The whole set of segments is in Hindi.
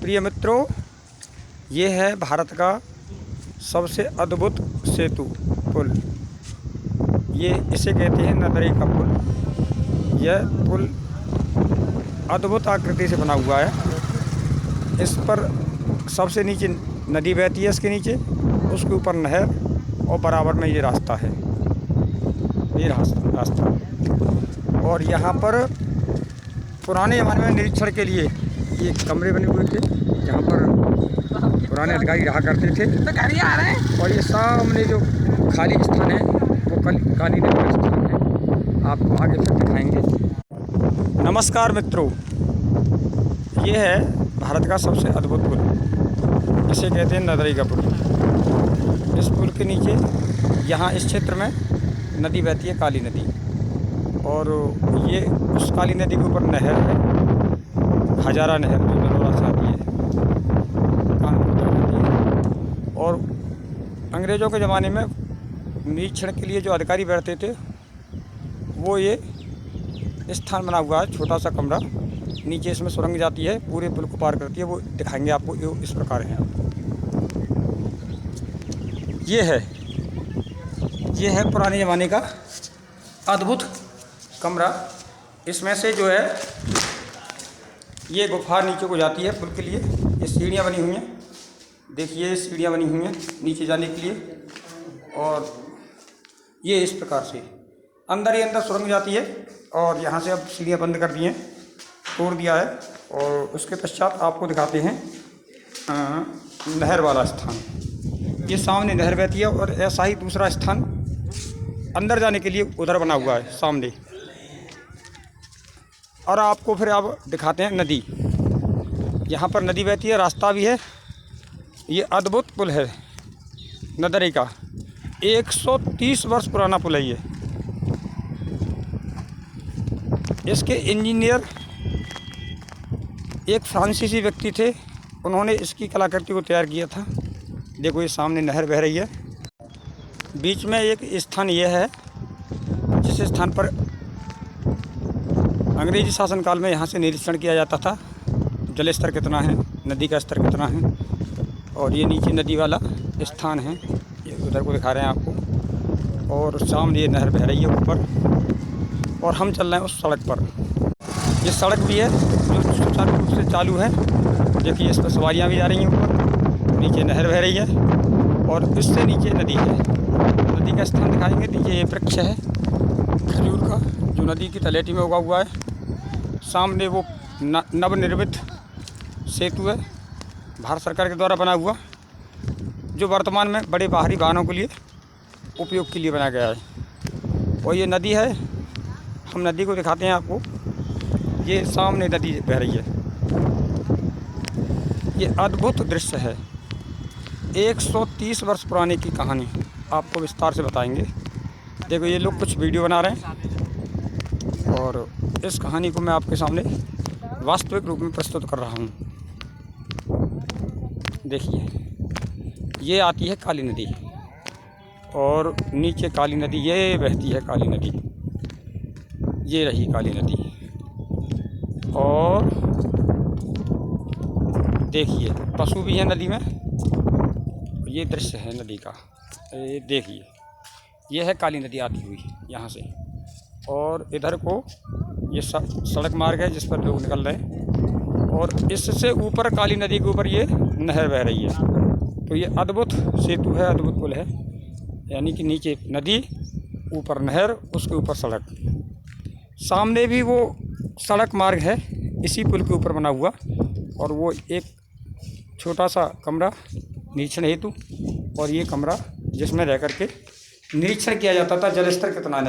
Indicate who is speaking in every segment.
Speaker 1: प्रिय मित्रों, ये है भारत का सबसे अद्भुत सेतु पुल। ये इसे कहते हैं नदरे का पुल। यह पुल अद्भुत आकृति से बना हुआ है। इस पर सबसे नीचे नदी बहती है, इसके नीचे, उसके ऊपर नहर और बराबर में ये रास्ता है, ये रास्ता। और यहाँ पर पुराने ज़माने में निरीक्षण के लिए ये कमरे बने हुए थे, जहाँ पर पुराने अधिकारी रहा करते थे। और ये सामने जो खाली स्थान है वो काली नदी का स्थान है। आपको आगे फिर दिखाएंगे। नमस्कार मित्रों, ये है भारत का सबसे अद्भुत पुल, इसे कहते हैं नदरे का पुल। इस पुल के नीचे यहाँ इस क्षेत्र में नदी बहती है, काली नदी। और ये उस काली नदी के ऊपर नहर है, हजारा नहर, जो नरोरा से आती है, कानपुर तक आती है। और अंग्रेज़ों के ज़माने में निरीक्षण के लिए जो अधिकारी बैठते थे, वो ये स्थान बना हुआ है, छोटा सा कमरा। नीचे इसमें सुरंग जाती है, पूरे पुल को पार करती है। वो दिखाएंगे आपको, ये इस प्रकार है। ये है पुराने ज़माने का अद्भुत कमरा। इसमें से जो है ये गुफा नीचे को जाती है पुल के लिए। ये सीढ़ियाँ बनी हुई हैं, देखिए सीढ़ियाँ बनी हुई हैं नीचे जाने के लिए। और ये इस प्रकार से अंदर ही अंदर सुरंग जाती है। और यहाँ से अब सीढ़ियाँ बंद कर दी हैं, तोड़ दिया है। और उसके पश्चात आपको दिखाते हैं नहर वाला स्थान। ये सामने नहर बहती है और ऐसा ही दूसरा स्थान अंदर जाने के लिए उधर बना हुआ है सामने। और आपको फिर अब दिखाते हैं नदी। यहाँ पर नदी बहती है, रास्ता भी है। ये अद्भुत पुल है नदरे का। 130 वर्ष पुराना पुल है ये। इसके इंजीनियर एक फ्रांसीसी व्यक्ति थे, उन्होंने इसकी कलाकृति को तैयार किया था। देखो ये सामने नहर बह रही है। बीच में एक स्थान ये है, जिस स्थान पर अंग्रेजी शासनकाल में यहाँ से निरीक्षण किया जाता था, जल स्तर कितना है, नदी का स्तर कितना है। और ये नीचे नदी वाला स्थान है, ये उधर को दिखा रहे हैं आपको। और सामने ये नहर बह रही है ऊपर। और हम चल रहे हैं उस सड़क पर। ये सड़क भी है जो सुचारू रूप से चालू है। देखिए इस पर सवारियाँ भी जा रही हैं ऊपर, नीचे नहर बह रही है और इससे नीचे नदी है। नदी का स्थान दिखाएंगे। नीचे ये वृक्ष है खजूर का, जो नदी की तलहटी में उगा हुआ है। सामने वो नवनिर्मित सेतु है, भारत सरकार के द्वारा बना हुआ, जो वर्तमान में बड़े बाहरी वाहनों के लिए उपयोग के लिए बनाया गया है। और ये नदी है, हम नदी को दिखाते हैं आपको। ये सामने नदी बह रही है। ये अद्भुत दृश्य है। 130 वर्ष पुराने की कहानी आपको विस्तार से बताएंगे। देखो ये लोग कुछ वीडियो बना रहे हैं और इस कहानी को मैं आपके सामने वास्तविक रूप में प्रस्तुत कर रहा हूँ। देखिए ये आती है काली नदी और नीचे काली नदी ये बहती है, काली नदी ये रही काली नदी। और देखिए पशु भी हैं नदी में। ये दृश्य है नदी का, ये देखिए ये है काली नदी आती हुई यहाँ से। और इधर को ये सड़क मार्ग है जिस पर लोग निकल रहे हैं। और इससे ऊपर काली नदी के ऊपर ये नहर बह रही है। तो ये अद्भुत सेतु है, अद्भुत पुल है। यानी कि नीचे नदी, ऊपर नहर, उसके ऊपर सड़क। सामने भी वो सड़क मार्ग है इसी पुल के ऊपर बना हुआ। और वो एक छोटा सा कमरा निरीक्षण हेतु, और ये कमरा जिसमें रह कर के निरीक्षण किया जाता था जल स्तर कितना है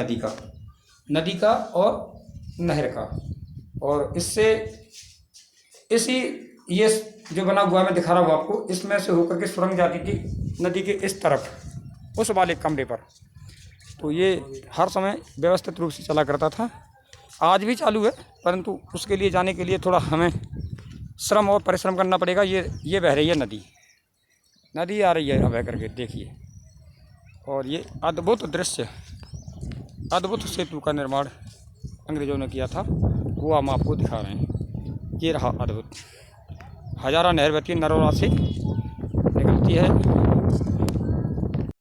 Speaker 1: नदी का और नहर का। और इससे इसी ये जो बना हुआ है मैं दिखा रहा हूँ आपको, इसमें से होकर के सुरंग जाती थी नदी के इस तरफ, उस वाले कमरे पर। तो ये हर समय व्यवस्थित रूप से चला करता था। आज भी चालू है, परंतु उसके लिए जाने के लिए थोड़ा हमें श्रम और परिश्रम करना पड़ेगा। ये बह रही है नदी आ रही है बह करके, देखिए। और ये अद्भुत दृश्य, अद्भुत सेतु का निर्माण अंग्रेज़ों ने किया था, वो हम आपको दिखा रहे हैं। ये रहा अद्भुत। हजारा नहर बहती है नरोला से निकलती है।